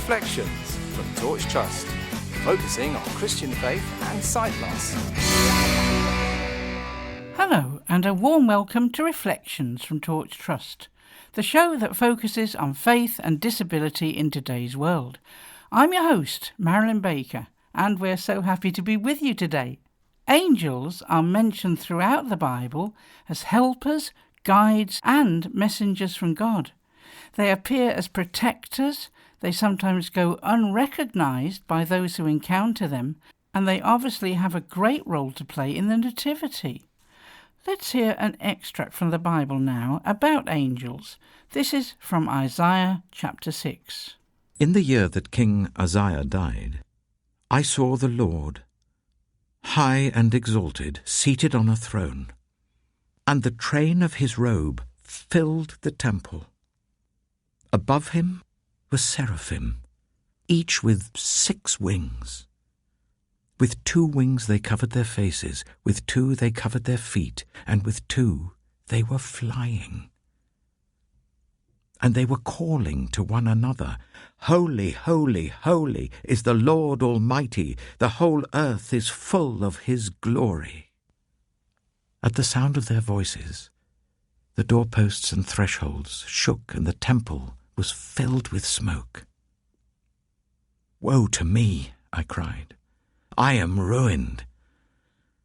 Reflections from Torch Trust, focusing on Christian faith and sight loss. Hello, and a warm welcome to Reflections from Torch Trust, the show that focuses on faith and disability in today's world. I'm your host, Marilyn Baker, and we're so happy to be with you today. Angels are mentioned throughout the Bible as helpers, guides, and messengers from God. They appear as protectors, they sometimes go unrecognised by those who encounter them, and they obviously have a great role to play in the Nativity. Let's hear an extract from the Bible now about angels. This is from Isaiah chapter 6. In the year that King Uzziah died, I saw the Lord, high and exalted, seated on a throne, and the train of his robe filled the temple. Above him were seraphim, each with 6 wings. With 2 wings they covered their faces, with 2 they covered their feet, and with 2 they were flying. And they were calling to one another, Holy, holy, holy is the Lord Almighty, the whole earth is full of his glory. At the sound of their voices, the doorposts and thresholds shook, and the temple was filled with smoke. Woe to me, I cried. I am ruined.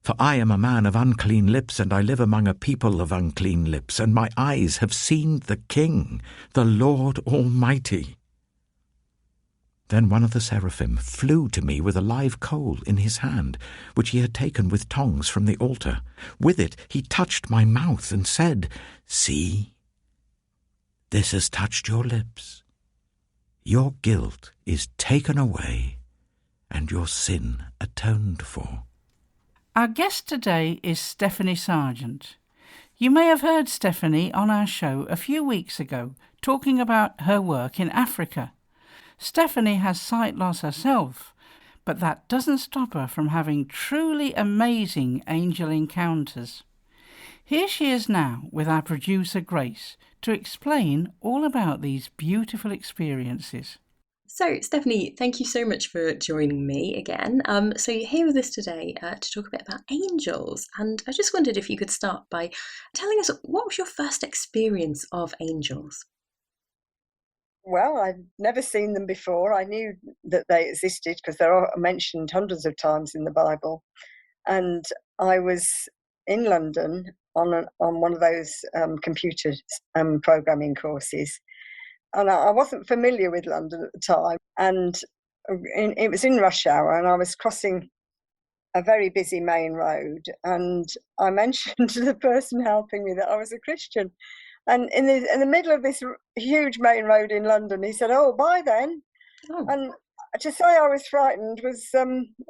For I am a man of unclean lips, and I live among a people of unclean lips, and my eyes have seen the King, the Lord Almighty. Then one of the seraphim flew to me with a live coal in his hand, which he had taken with tongs from the altar. With it he touched my mouth and said, See, this has touched your lips. Your guilt is taken away, and your sin atoned for. Our guest today is Stephanie Sargent. You may have heard Stephanie on our show a few weeks ago talking about her work in Africa. Stephanie has sight loss herself, but that doesn't stop her from having truly amazing angel encounters. Here she is now with our producer Grace to explain all about these beautiful experiences. So, Stephanie, thank you so much for joining me again. So you're here with us today to talk a bit about angels, and I just wondered if you could start by telling us, what was your first experience of angels? Well, I'd never seen them before. I knew that they existed because they're mentioned hundreds of times in the Bible. And I was in London on one of those computer programming courses. And I wasn't familiar with London at the time. And it was in rush hour, and I was crossing a very busy main road. And I mentioned to the person helping me that I was a Christian. And in the middle of this huge main road in London, he said, "Oh, bye then." Oh. And to say I was frightened was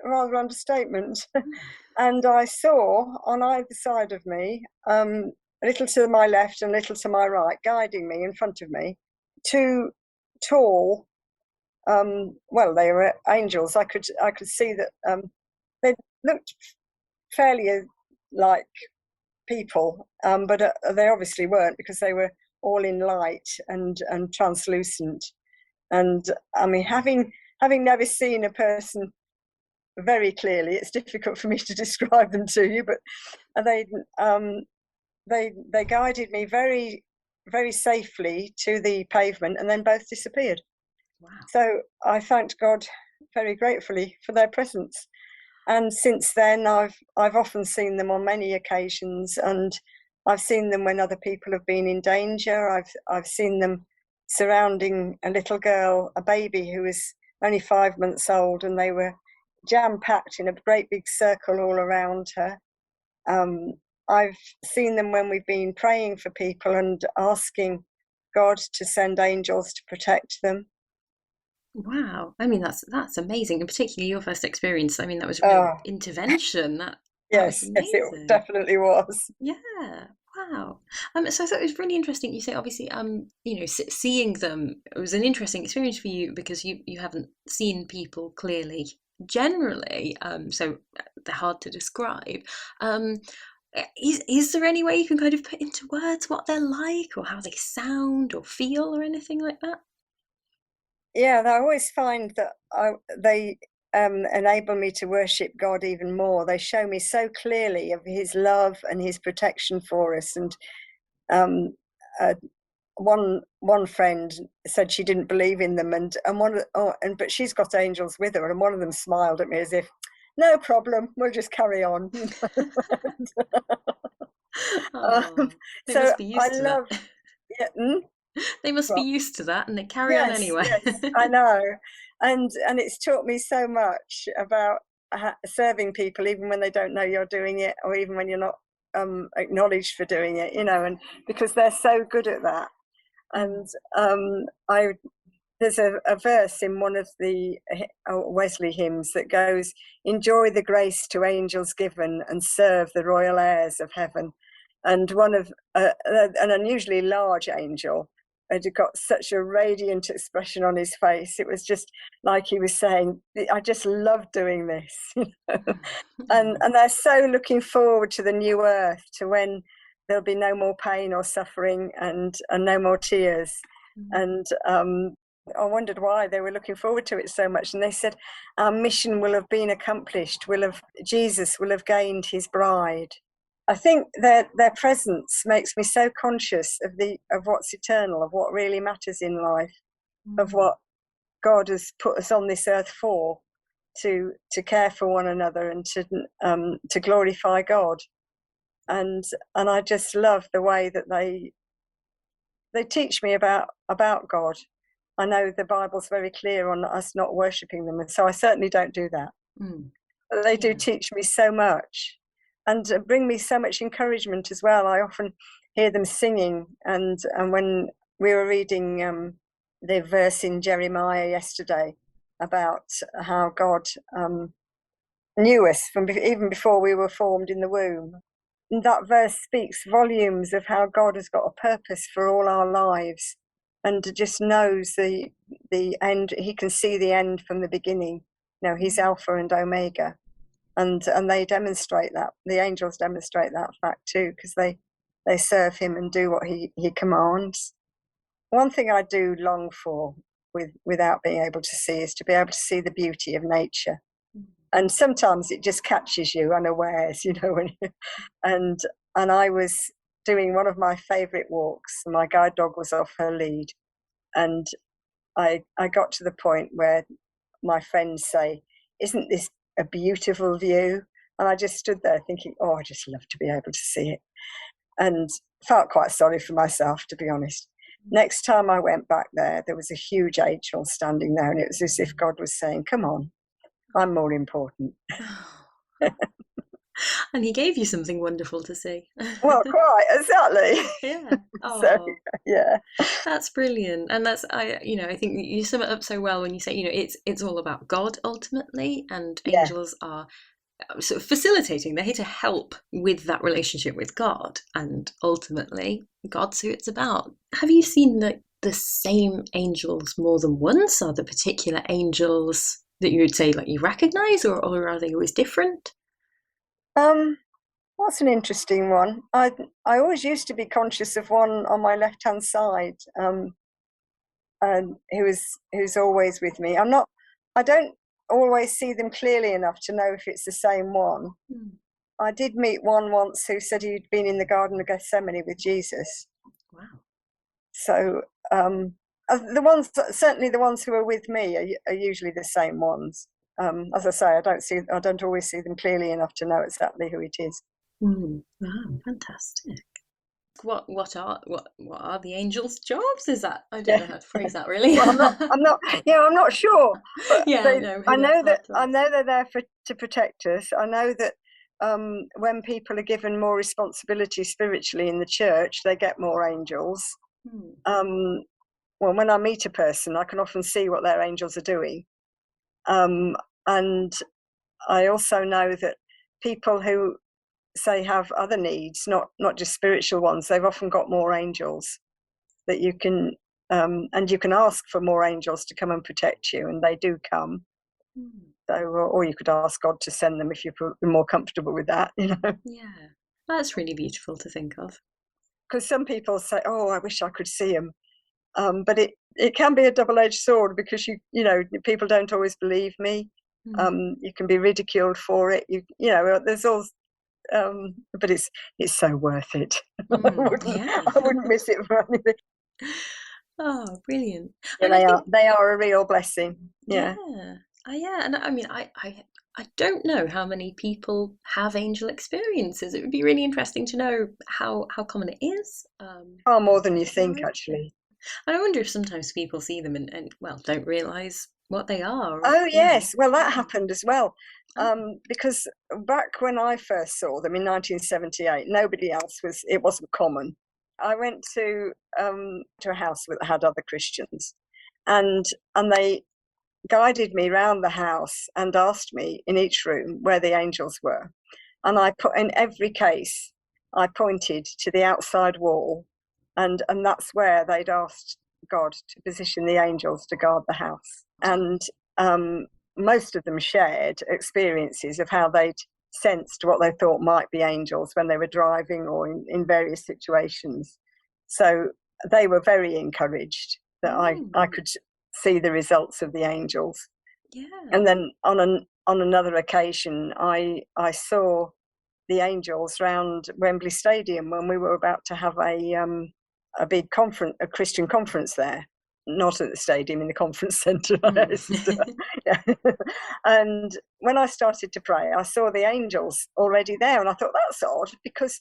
rather understatement. And I saw on either side of me, a little to my left and a little to my right, guiding me in front of me, 2 tall, well, they were angels. I could see that they looked fairly like people, but they obviously weren't, because they were all in light and translucent. And I mean, having never seen a person very clearly, it's difficult for me to describe them to you, but they guided me very, very safely to the pavement, and then both disappeared. Wow. So I thanked God very gratefully for their presence. And since then, I've often seen them on many occasions, and I've seen them when other people have been in danger. I've seen them surrounding a little girl, a baby who was only 5 months old, and they were jam-packed in a great big circle all around her. I've seen them when we've been praying for people and asking God to send angels to protect them. Wow, I mean, that's amazing, and particularly your first experience. I mean, that was a real intervention. Yes, it definitely was. Yeah, wow. So I thought it was really interesting. You say, obviously, seeing them, it was an interesting experience for you because you haven't seen people clearly generally, so they're hard to describe. Is there any way you can kind of put into words what they're like, or how they sound or feel, or anything like that? yeah, I always find that they enable me to worship God even more. They show me so clearly of His love and His protection for us. And um, uh, one friend said she didn't believe in them, and but she's got angels with her, and one of them smiled at me as if, no problem, we'll just carry on. Oh, they So must be I used to that. love, yeah, They must be well, used to that, and they carry on yes, anyway. yes, I know, and it's taught me so much about serving people, even when they don't know you're doing it, or even when you're not acknowledged for doing it, and because they're so good at that. And I there's a verse in one of the Wesley hymns that goes, "Enjoy the grace to angels given, and serve the royal heirs of heaven." And one of an unusually large angel had got such a radiant expression on his face. It was just like he was saying, "I just love doing this," and they're so looking forward to the new earth, to when there'll be no more pain or suffering and no more tears. And I wondered why they were looking forward to it so much. And they said, our mission will have been accomplished. Jesus will have gained his bride. I think their presence makes me so conscious of what's eternal, of what really matters in life, of what God has put us on this earth for, to care for one another and to glorify God. And I just love the way that they teach me about God. I know the Bible's very clear on us not worshipping them, and so I certainly don't do that. But they do teach me so much, and bring me so much encouragement as well. I often hear them singing, and when we were reading the verse in Jeremiah yesterday about how God knew us from even before we were formed in the womb. And that verse speaks volumes of how God has got a purpose for all our lives, and just knows the end. He can see the end from the beginning. He's Alpha and Omega, and they demonstrate that. The angels demonstrate that fact too, because they serve him and do what he commands. One thing I do long for, without being able to see, is to be able to see the beauty of nature. And sometimes it just catches you unawares, and I was doing one of my favourite walks, and my guide dog was off her lead, and I got to the point where my friends say, "Isn't this a beautiful view?" And I just stood there thinking, "Oh, I just love to be able to see it," and felt quite sorry for myself, to be honest. Next time I went back there was a huge angel standing there, and it was as if God was saying, "Come on, I'm more important." And he gave you something wonderful to see. Well, quite exactly. Yeah. So Oh, yeah, that's brilliant. And I think you sum it up so well when you say, it's all about God ultimately, and yeah. angels are sort of facilitating. They're here to help with that relationship with God, and ultimately, God's who it's about. Have you seen the same angels more than once? Are there particular angels that you would say like you recognize, or are they always different? That's an interesting one. I always used to be conscious of one on my left hand side, who's always with me. I don't always see them clearly enough to know if it's the same one. I did meet one once who said he'd been in the Garden of Gethsemane with Jesus. Wow. So certainly the ones who are with me are usually the same ones. As I say, I don't always see them clearly enough to know exactly who it is. Wow, fantastic. What are the angels' jobs? Is that, I don't know Yeah. how to phrase that really. Well, I'm not sure. But Yeah, no, I maybe that's know hard to I ask. know they're there to protect us. I know that when people are given more responsibility spiritually in the church, they get more angels. Well, when I meet a person, I can often see what their angels are doing. And I also know that people who say have other needs, not just spiritual ones, they've often got more angels that you can and you can ask for more angels to come and protect you, and they do come. So, or you could ask God to send them if you're more comfortable with that, Yeah, that's really beautiful to think of. Because some people say, "Oh, I wish I could see them," But it can be a double-edged sword, because people don't always believe me. You can be ridiculed for it. There's all. But it's so worth it. Yeah. I wouldn't miss it for anything. Oh, brilliant. And they are a real blessing. Yeah. Yeah. And I mean, I don't know how many people have angel experiences. It would be really interesting to know how common it is. Far more than you think, actually. And I wonder if sometimes people see them and well, don't realise what they are. Oh, yes. Well, that happened as well. Because back when I first saw them in 1978, it wasn't common. I went to a house that had other Christians, and they guided me round the house and asked me in each room where the angels were. And in every case, I pointed to the outside wall, and that's where they'd asked God to position the angels to guard the house. And most of them shared experiences of how they'd sensed what they thought might be angels when they were driving or in various situations. So they were very encouraged that I could see the results of the angels. Yeah. And then on another occasion, I saw the angels round Wembley Stadium when we were about to have a big conference, a Christian conference there. Not at the stadium, in the conference centre. And when I started to pray, I saw the angels already there, and I thought, that's odd, because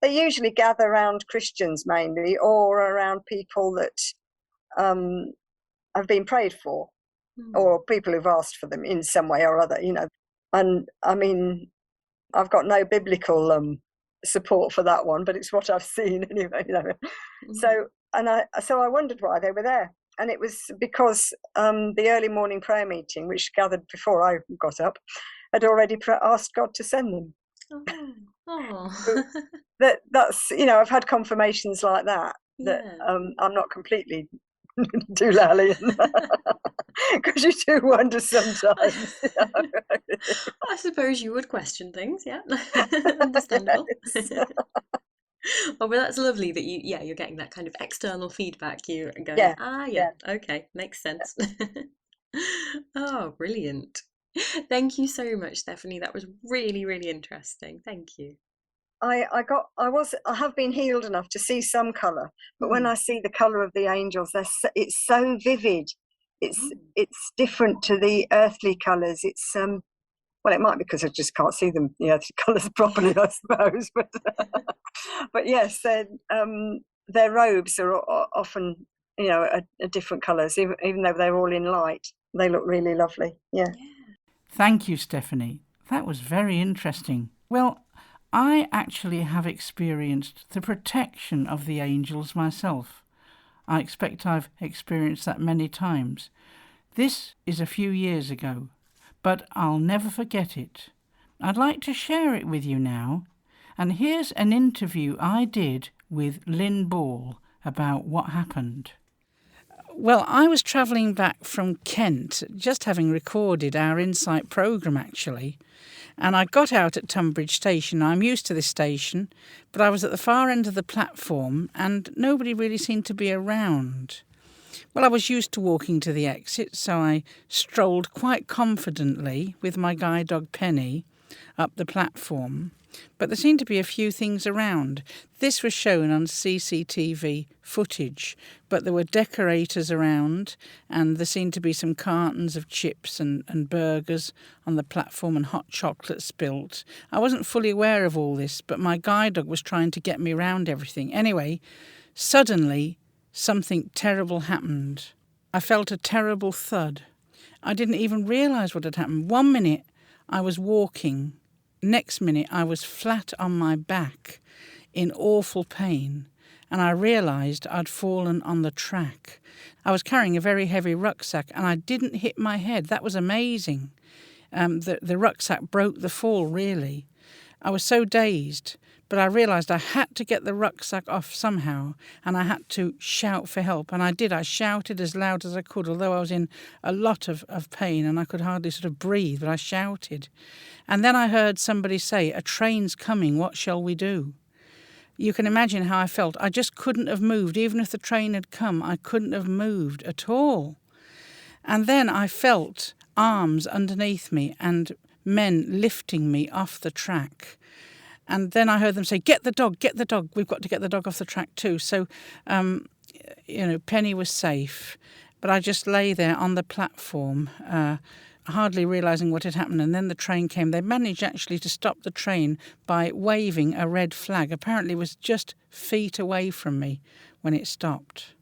they usually gather around Christians mainly, or around people that have been prayed for, or people who've asked for them in some way or other, And I mean, I've got no biblical support for that one, but it's what I've seen anyway. So I wondered why they were there. And it was because the early morning prayer meeting, which gathered before I got up, had already asked God to send them. So that's I've had confirmations like that I'm not completely doolally, because you do wonder sometimes. I suppose you would question things, yeah. Understandable. Oh, but that's lovely that you're getting that kind of external feedback. You're going, okay, makes sense. Oh, brilliant. Thank you so much, Stephanie. That was really, really interesting. Thank you. I have been healed enough to see some colour, but when I see the colour of the angels, it's so vivid. It's different to the earthly colours. It's well, it might be because I just can't see them, the earthly colours properly, I suppose. But yes, their robes are often, different colours, even though they're all in light. They look really lovely. Yeah. Thank you, Stephanie. That was very interesting. Well, I actually have experienced the protection of the angels myself. I expect I've experienced that many times. This is a few years ago, but I'll never forget it. I'd like to share it with you now, and here's an interview I did with Lynn Ball about what happened. Well, I was travelling back from Kent, just having recorded our Insight programme actually, and I got out at Tunbridge Station. I'm used to this station, but I was at the far end of the platform and nobody really seemed to be around. Well, I was used to walking to the exit, so I strolled quite confidently with my guide dog Penny up the platform. But there seemed to be a few things around. This was shown on CCTV footage, but there were decorators around and there seemed to be some cartons of chips and burgers on the platform and hot chocolate spilt. I wasn't fully aware of all this, but my guide dog was trying to get me around everything. Anyway, suddenly something terrible happened. I felt a terrible thud. I didn't even realise what had happened. 1 minute I was walking. Next minute I was flat on my back in awful pain, and I realised I'd fallen on the track. I was carrying a very heavy rucksack and I didn't hit my head. That was amazing. The rucksack broke the fall, really. I was so dazed, but I realised I had to get the rucksack off somehow, and I had to shout for help, and I did. I shouted as loud as I could, although I was in a lot of pain and I could hardly sort of breathe, but I shouted. And then I heard somebody say, "A train's coming, what shall we do?" You can imagine how I felt. I just couldn't have moved. Even if the train had come, I couldn't have moved at all. And then I felt arms underneath me and men lifting me off the track. And then I heard them say, get the dog, we've got to get the dog off the track too. So, Penny was safe, but I just lay there on the platform, hardly realising what had happened. And then the train came. They managed actually to stop the train by waving a red flag. Apparently it was just feet away from me when it stopped.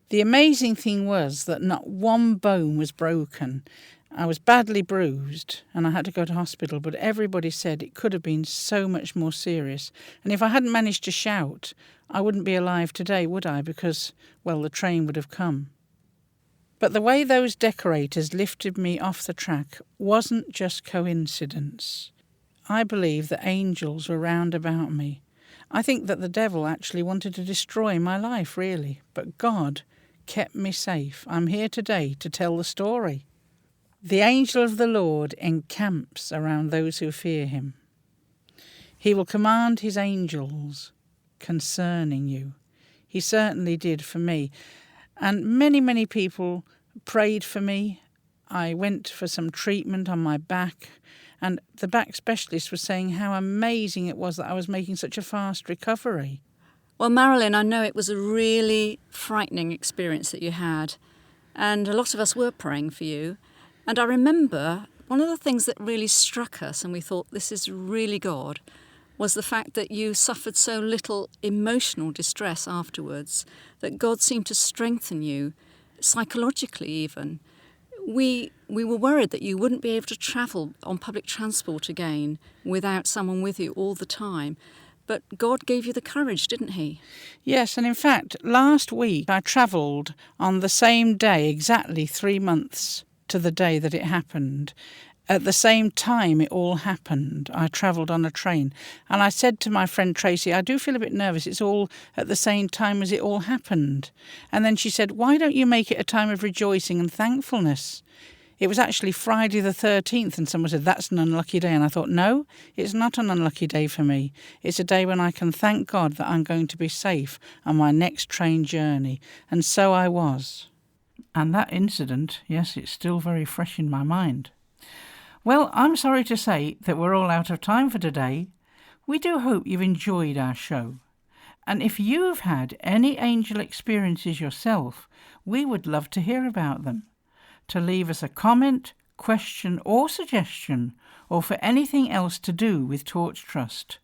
The amazing thing was that not one bone was broken. I was badly bruised and I had to go to hospital, but everybody said it could have been so much more serious. And if I hadn't managed to shout, I wouldn't be alive today, would I? Because, well, the train would have come. But the way those decorators lifted me off the track wasn't just coincidence. I believe that angels were round about me. I think that the devil actually wanted to destroy my life, really. But God kept me safe. I'm here today to tell the story. The angel of the Lord encamps around those who fear him. He will command his angels concerning you. He certainly did for me. And many, many people prayed for me. I went for some treatment on my back, and the back specialist was saying how amazing it was that I was making such a fast recovery. Well, Marilyn, I know it was a really frightening experience that you had, and a lot of us were praying for you. And I remember one of the things that really struck us, and we thought this is really God, was the fact that you suffered so little emotional distress afterwards, that God seemed to strengthen you, psychologically even. We were worried that you wouldn't be able to travel on public transport again without someone with you all the time. But God gave you the courage, didn't he? Yes, and in fact, last week I travelled on the same day, exactly 3 months to the day that it happened. At the same time it all happened, I travelled on a train. And I said to my friend Tracy, I do feel a bit nervous. It's all at the same time as it all happened. And then she said, why don't you make it a time of rejoicing and thankfulness? It was actually Friday the 13th, and someone said, that's an unlucky day. And I thought, no, it's not an unlucky day for me. It's a day when I can thank God that I'm going to be safe on my next train journey. And so I was. And that incident, yes, it's still very fresh in my mind. Well, I'm sorry to say that we're all out of time for today. We do hope you've enjoyed our show. And if you've had any angel experiences yourself, we would love to hear about them. To leave us a comment, question or suggestion, or for anything else to do with Torch Trust,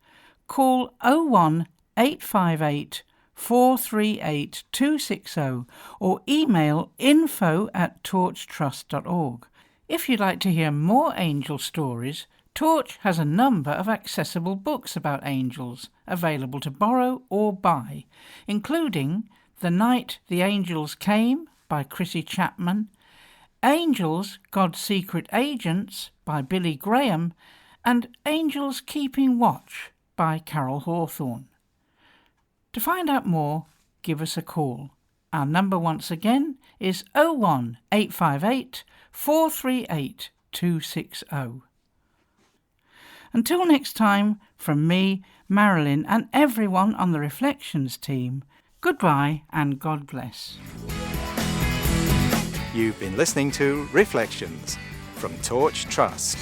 call 01 858 438 260 or email info@torchtrust.org. If you'd like to hear more angel stories, Torch has a number of accessible books about angels available to borrow or buy, including The Night the Angels Came by Chrissy Chapman, Angels, God's Secret Agents by Billy Graham, and Angels Keeping Watch by Carol Hawthorne. To find out more, give us a call. Our number once again is 01 858 438 260. Until next time, from me, Marilyn, and everyone on the Reflections team, goodbye and God bless. You've been listening to Reflections from Torch Trust.